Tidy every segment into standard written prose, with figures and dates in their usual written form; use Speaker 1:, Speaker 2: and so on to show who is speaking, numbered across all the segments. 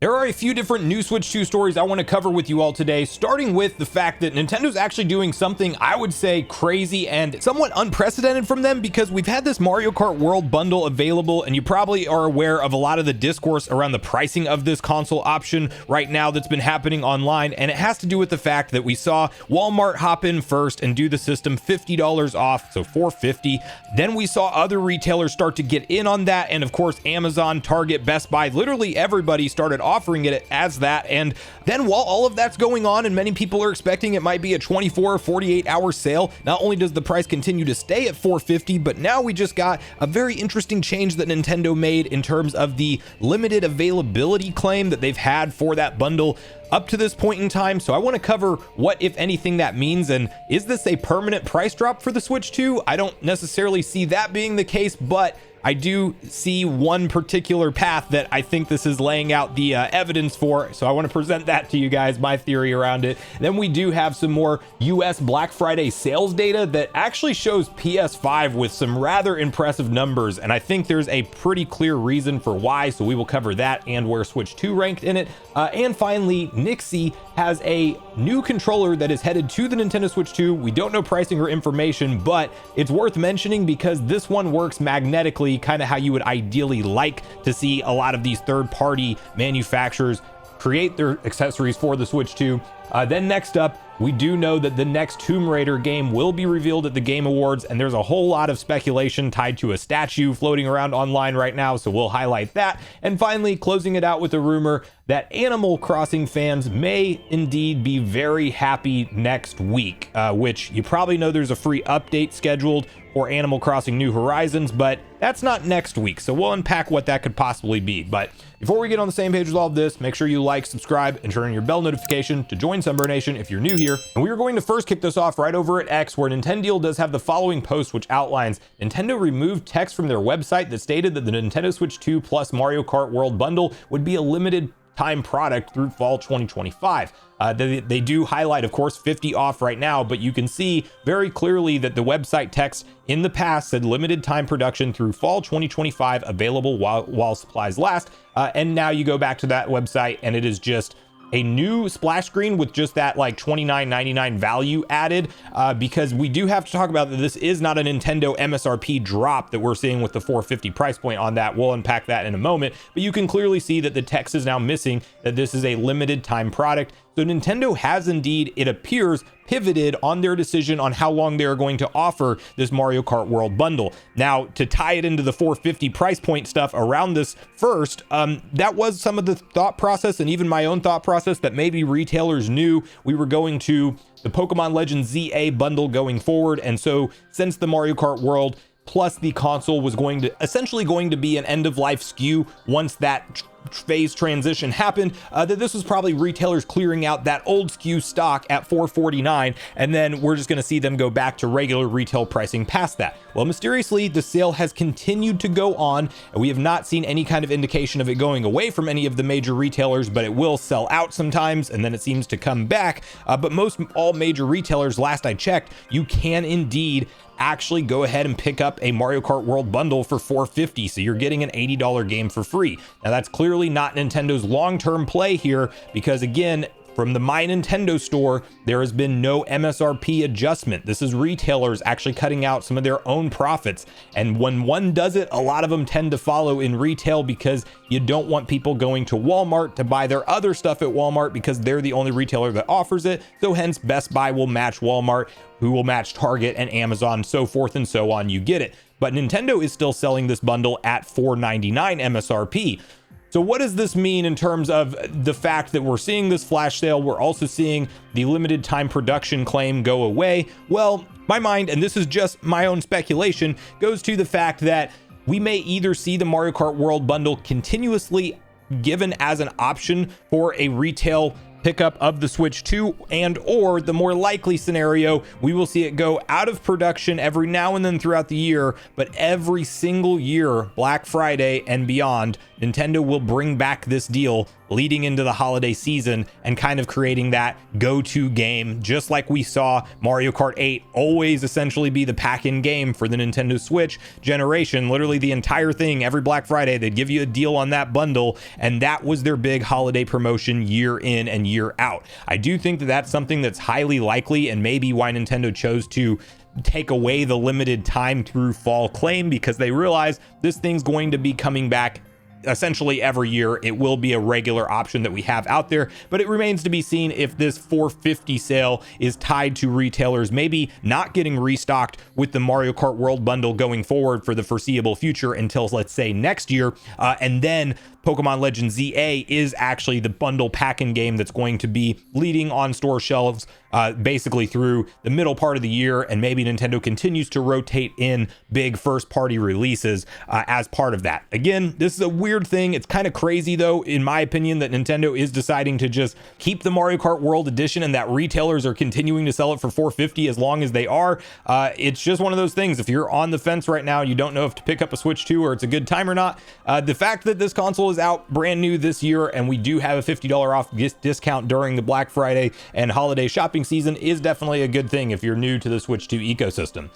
Speaker 1: There are a few different new Switch 2 stories I want to cover with you all today, starting with the fact that Nintendo's actually doing something I would say crazy and somewhat unprecedented from them, because we've had this Mario Kart World bundle available, and you probably are aware of a lot of the discourse around the pricing of this console option right now that's been happening online, and it has to do with the fact that we saw Walmart hop in first and do the system $50 off, so $450. Then we saw other retailers start to get in on that, and of course Amazon, Target, Best Buy, literally everybody started offering it as that. And then while all of that's going on and many people are expecting it might be a 24 or 48 hour sale, not only does the price continue to stay at $450, but now we just got a very interesting change that Nintendo made in terms of the limited availability claim that they've had for that bundle up to this point in time. So I want to cover what, if anything, that means, and is this a permanent price drop for the Switch 2? I don't necessarily see that being the case, but I do see one particular path that I think this is laying out the evidence for. So I want to present that to you guys, my theory around it. Then we do have some more US Black Friday sales data that actually shows PS5 with some rather impressive numbers. And I think there's a pretty clear reason for why. So we will cover that and where Switch 2 ranked in it. And finally, Nixie has a new controller that is headed to the Nintendo Switch 2. We don't know pricing or information, but it's worth mentioning because this one works magnetically, kind of how you would ideally like to see a lot of these third-party manufacturers create their accessories for the Switch 2. Then next up, we do know that the next Tomb Raider game will be revealed at the Game Awards, and there's a whole lot of speculation tied to a statue floating around online right now, so we'll highlight that. And finally, closing it out with a rumor that Animal Crossing fans may indeed be very happy next week, which you probably know there's a free update scheduled for Animal Crossing New Horizons, but that's not next week, so we'll unpack what that could possibly be. But before we get on the same page with all of this, make sure you like, subscribe, and turn on your bell notification to join Sunbro Nation if you're new here. And we are going to first kick this off right over at X, where Nintendo does have the following post, which outlines Nintendo removed text from their website that stated that the Nintendo Switch 2 plus Mario Kart World bundle would be a limited time product through fall 2025. They do highlight, of course, 50 off right now, but you can see very clearly that the website text in the past said limited time production through fall 2025, available while supplies last. And now you go back to that website and it is just a new splash screen with just that like $29.99 value added, because we do have to talk about that this is not a Nintendo MSRP drop that we're seeing with the $450 price point on that. We'll unpack that in a moment, but you can clearly see that the text is now missing, that this is a limited time product. So Nintendo has indeed, it appears, pivoted on their decision on how long they are going to offer this Mario Kart World bundle. Now, to tie it into the $450 price point stuff around this first, that was some of the thought process and even my own thought process that maybe retailers knew we were going to the Pokemon Legends ZA bundle going forward. And so since the Mario Kart World plus the console was essentially going to be an end of life SKU once that phase transition happened, that this was probably retailers clearing out that old SKU stock at $449, and then we're just going to see them go back to regular retail pricing past that. Well, mysteriously, the sale has continued to go on, and we have not seen any kind of indication of it going away from any of the major retailers, but it will sell out sometimes, and then it seems to come back. But most all major retailers, last I checked, you can indeed actually go ahead and pick up a Mario Kart World bundle for $450, so you're getting an $80 game for free. Now that's clearly not Nintendo's long-term play here, because again, from the My Nintendo store, there has been no MSRP adjustment. This is retailers actually cutting out some of their own profits. And when one does it, a lot of them tend to follow in retail, because you don't want people going to Walmart to buy their other stuff at Walmart because they're the only retailer that offers it. So hence Best Buy will match Walmart, who will match Target and Amazon, so forth and so on. You get it. But Nintendo is still selling this bundle at $499 MSRP. So what does this mean in terms of the fact that we're seeing this flash sale? We're also seeing the limited time production claim go away. Well, my mind, and this is just my own speculation, goes to the fact that we may either see the Mario Kart World bundle continuously given as an option for a retail pickup of the Switch 2, and or the more likely scenario, we will see it go out of production every now and then throughout the year, but every single year, Black Friday and beyond, Nintendo will bring back this deal leading into the holiday season and kind of creating that go-to game, just like we saw Mario Kart 8 always essentially be the pack-in game for the Nintendo Switch generation. Literally the entire thing, every Black Friday, they'd give you a deal on that bundle, and that was their big holiday promotion year in and year out. I do think that that's something that's highly likely, and maybe why Nintendo chose to take away the limited time through fall claim, because they realize this thing's going to be coming back essentially every year. It will be a regular option that we have out there, but it remains to be seen if this 450 sale is tied to retailers maybe not getting restocked with the Mario Kart World bundle going forward for the foreseeable future until, let's say, next year, and then Pokemon Legends ZA is actually the bundle pack-in game that's going to be leading on store shelves basically through the middle part of the year, and maybe Nintendo continues to rotate in big first-party releases as part of that. Again, this is a weird thing. It's kind of crazy, though, in my opinion, that Nintendo is deciding to just keep the Mario Kart World Edition and that retailers are continuing to sell it for $450 as long as they are. It's just one of those things. If you're on the fence right now, you don't know if to pick up a Switch 2 or it's a good time or not, the fact that this console is out brand new this year and we do have a $50 off discount during the Black Friday and holiday shopping season is definitely a good thing if you're new to the Switch 2 ecosystem.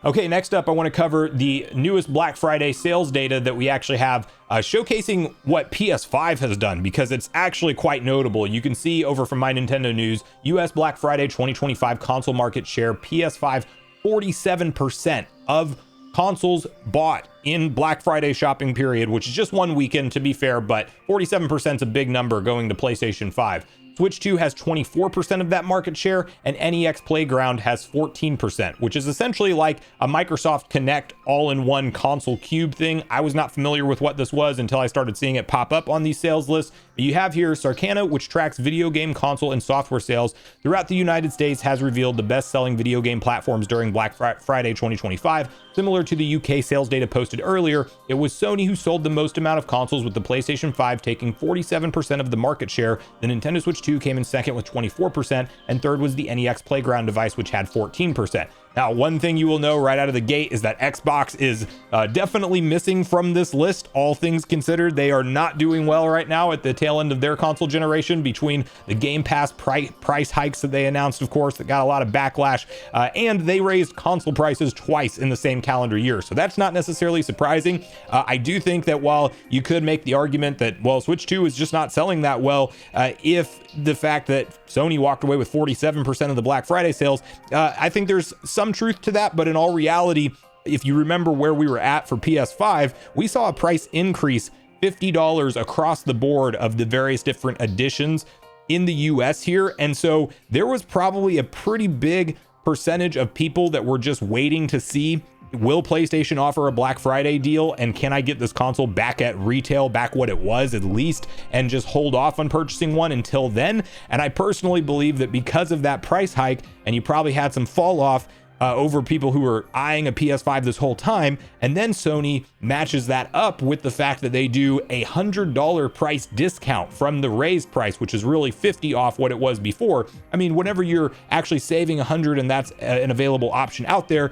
Speaker 1: Okay, next up, I want to cover the newest Black Friday sales data that we actually have showcasing what PS5 has done, because it's actually quite notable. You can see over from My Nintendo News, US Black Friday 2025 console market share, PS5, 47% of consoles bought in Black Friday shopping period, which is just one weekend to be fair, but 47% is a big number going to PlayStation 5. Switch 2 has 24% of that market share, and NEX Playground has 14%, which is essentially like a Microsoft Kinect all-in-one console cube thing. I was not familiar with what this was until I started seeing it pop up on these sales lists. But you have here Circana, which tracks video game console and software sales throughout the United States, has revealed the best-selling video game platforms during Black Friday 2025. Similar to the UK sales data posted earlier, it was Sony who sold the most amount of consoles, with the PlayStation 5 taking 47% of the market share. The Nintendo Switch 2 came in second with 24%, and third was the NEX Playground device, which had 14%. Now, one thing you will know right out of the gate is that Xbox is definitely missing from this list. All things considered, they are not doing well right now at the tail end of their console generation, between the Game Pass price hikes that they announced, of course, that got a lot of backlash, and they raised console prices twice in the same calendar year. So that's not necessarily surprising. I do think that while you could make the argument that, well, Switch 2 is just not selling that well, if the fact that Sony walked away with 47% of the Black Friday sales, I think there's some truth to that. But in all reality, if you remember where we were at for PS5, we saw a price increase $50 across the board of the various different editions in the US here. And so there was probably a pretty big percentage of people that were just waiting to see, will PlayStation offer a Black Friday deal, and can I get this console back at retail, back what it was at least, and just hold off on purchasing one until then. And I personally believe that because of that price hike, and you probably had some fall off over people who were eyeing a PS5 this whole time, and then Sony matches that up with the fact that they do a $100 price discount from the raised price, which is really 50 off what it was before. I mean, whenever you're actually saving 100 and that's an available option out there,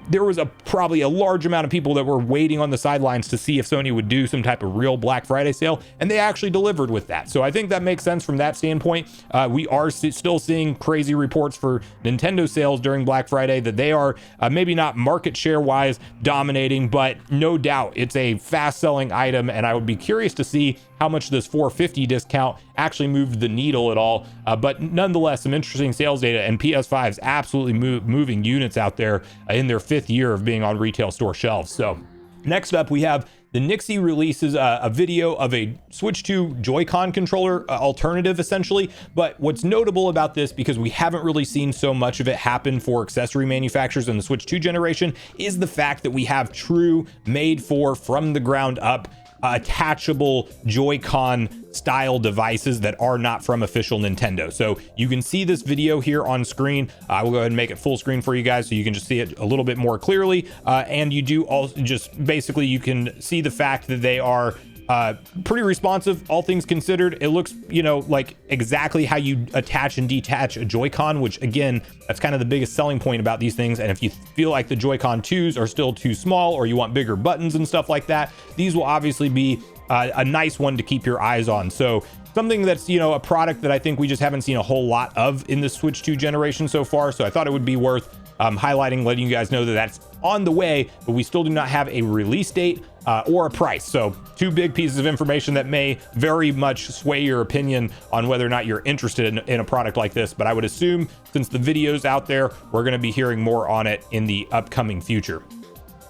Speaker 1: there was probably a large amount of people that were waiting on the sidelines to see if Sony would do some type of real Black Friday sale, and they actually delivered with that. So I think that makes sense from that standpoint. We are still seeing crazy reports for Nintendo sales during Black Friday, that they are maybe not market share wise dominating, but no doubt it's a fast selling item, and I would be curious to see how much this $450 discount actually moved the needle at all. But nonetheless, some interesting sales data, and PS5 is absolutely moving units out there in their 5th year of being on retail store shelves. So next up, we have the Nixie releases a video of a Switch 2 Joy-Con controller alternative, essentially. But what's notable about this, because we haven't really seen so much of it happen for accessory manufacturers in the Switch 2 generation, is the fact that we have true made for, from the ground up, attachable Joy-Con style devices that are not from official Nintendo. So you can see this video here on screen. I will go ahead and make it full screen for you guys so you can just see it a little bit more clearly. And you do also just basically, you can see the fact that they are Pretty responsive, all things considered. It looks, you know, like exactly how you attach and detach a Joy-Con, which again, that's kind of the biggest selling point about these things. And if you feel like the Joy-Con 2s are still too small, or you want bigger buttons and stuff like that, these will obviously be a nice one to keep your eyes on. So something that's, you know, a product that I think we just haven't seen a whole lot of in the Switch 2 generation so far. So I thought it would be worth highlighting, letting you guys know that that's on the way, but we still do not have a release date or a price. So two big pieces of information that may very much sway your opinion on whether or not you're interested in a product like this. But I would assume, since the video's out there, we're going to be hearing more on it in the upcoming future.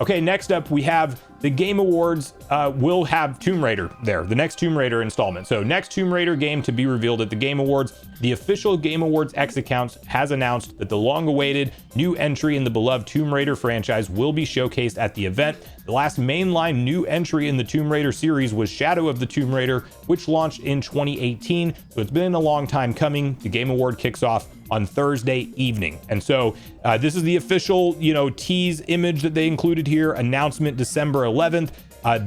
Speaker 1: Okay, next up we have the Game Awards. Will have Tomb Raider there, the next Tomb Raider installment. So next Tomb Raider game to be revealed at the Game Awards. The official Game Awards X account has announced that the long-awaited new entry in the beloved Tomb Raider franchise will be showcased at the event. The last mainline new entry in the Tomb Raider series was Shadow of the Tomb Raider, which launched in 2018. So it's been a long time coming. The Game Award kicks off on Thursday evening. And so this is the official, you know, tease image that they included here, announcement December 11th.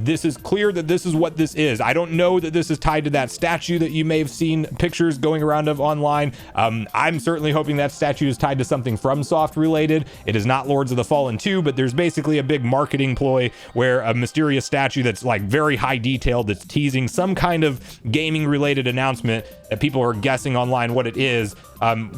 Speaker 1: This is clear that this is what this is. I don't know that this is tied to that statue that you may have seen pictures going around of online. I'm certainly hoping that statue is tied to something FromSoft related. It is not Lords of the Fallen 2, but there's basically a big marketing ploy where a mysterious statue that's like very high detailed, that's teasing some kind of gaming related announcement that people are guessing online what it is.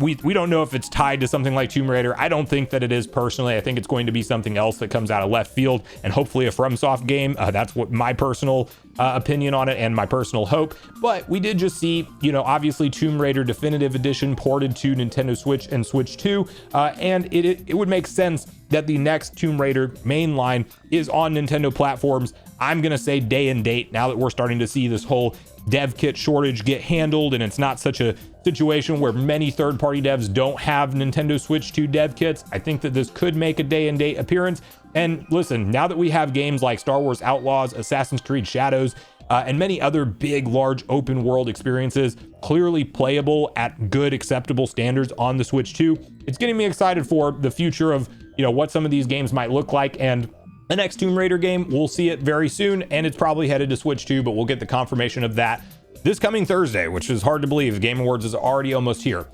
Speaker 1: We don't know if it's tied to something like Tomb Raider. I don't think that it is personally. I think it's going to be something else that comes out of left field, and hopefully a FromSoft game. That's what my personal opinion on it and my personal hope. But we did just see, you know, obviously Tomb Raider Definitive Edition ported to Nintendo Switch and Switch 2, and it would make sense that the next Tomb Raider mainline is on Nintendo platforms. I'm gonna say day and date, now that we're starting to see this whole dev kit shortage get handled, and it's not such a situation where many third-party devs don't have Nintendo Switch 2 dev kits. I think that this could make a day and date appearance. And listen, now that we have games like Star Wars Outlaws, Assassin's Creed Shadows, and many other big, large open world experiences clearly playable at good, acceptable standards on the Switch 2, it's getting me excited for the future of, you know, what some of these games might look like. And the next Tomb Raider game, we'll see it very soon, and it's probably headed to Switch 2, but we'll get the confirmation of that this coming Thursday, which is hard to believe. The Game Awards is already almost here.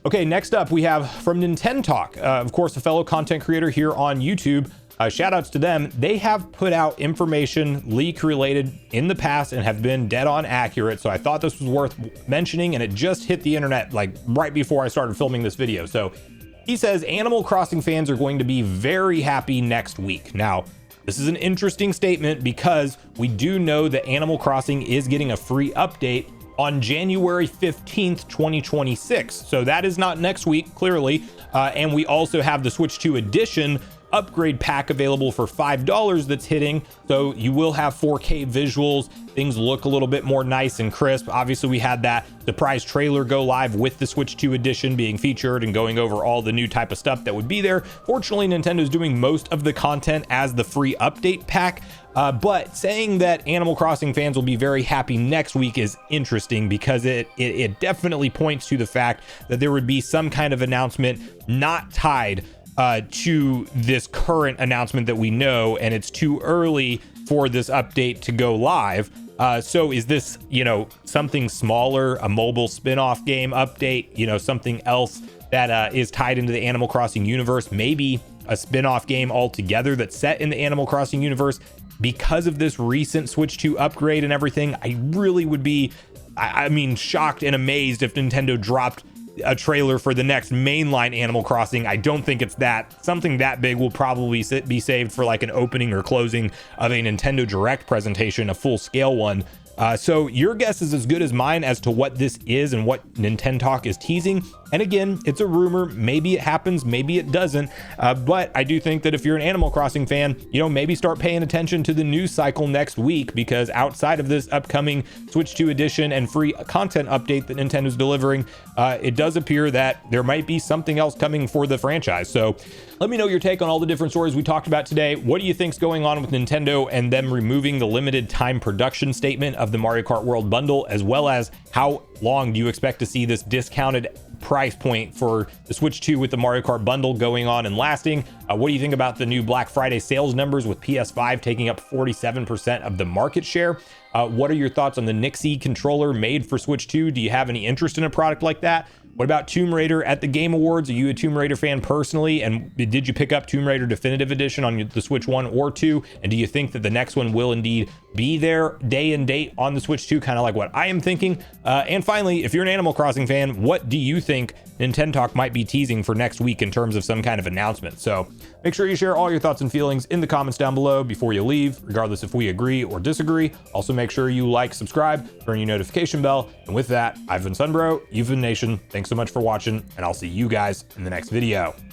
Speaker 1: Okay, next up we have from Nintendo Talk, of course, a fellow content creator here on YouTube. Shout outs to them. They have put out information leak related in the past and have been dead on accurate. So I thought this was worth mentioning, and it just hit the internet like right before I started filming this video. So he says Animal Crossing fans are going to be very happy next week. Now, this is an interesting statement because we do know that Animal Crossing is getting a free update on January 15th, 2026. So that is not next week, clearly. And we also have the Switch 2 edition upgrade pack available for $5 that's hitting. So you will have 4K visuals. Things look a little bit more nice and crisp. Obviously, we had that surprise trailer go live with the Switch 2 edition being featured and going over all the new type of stuff that would be there. Fortunately, Nintendo's doing most of the content as the free update pack. But saying that Animal Crossing fans will be very happy next week is interesting because it definitely points to the fact that there would be some kind of announcement not tied to this current announcement that we know, and it's too early for this update to go live. So is this, you know, something smaller, a mobile spin-off game update, you know, something else that is tied into the Animal Crossing universe, maybe a spin-off game altogether that's set in the Animal Crossing universe? Because of this recent Switch 2 upgrade and everything, I really would be, I mean, shocked and amazed if Nintendo dropped a trailer for the next mainline Animal Crossing. I don't think it's that. Something that big will probably be saved for like an opening or closing of a Nintendo Direct presentation, a full scale one. So your guess is as good as mine as to what this is and what Nintendo Talk is teasing. And again, it's a rumor. Maybe it happens, maybe it doesn't. But I do think that if you're an Animal Crossing fan, you know, maybe start paying attention to the news cycle next week, because outside of this upcoming Switch 2 edition and free content update that Nintendo's delivering, it does appear that there might be something else coming for the franchise. So Let me know your take on all the different stories we talked about today. What do you think's going on with Nintendo and them removing the limited time production statement of the Mario Kart World bundle, as well as how long do you expect to see this discounted price point for the Switch 2 with the Mario Kart bundle going on and lasting? What do you think about the new Black Friday sales numbers with PS5 taking up 47% of the market share? What are your thoughts on the Nixie controller made for Switch 2? Do you have any interest in a product like that? What about Tomb Raider at the Game Awards? Are you a Tomb Raider fan personally? And did you pick up Tomb Raider Definitive Edition on the Switch 1 or 2? And do you think that the next one will indeed be there day and date on the Switch 2, kind of like what I am thinking? And finally, if you're an Animal Crossing fan, what do you think Nintendo Talk might be teasing for next week in terms of some kind of announcement? So make sure you share all your thoughts and feelings in the comments down below before you leave, regardless if we agree or disagree. Also, make sure you like, subscribe, turn your notification bell. And with that, I've been Sunbro, you've been Nation. Thanks so much for watching, and I'll see you guys in the next video.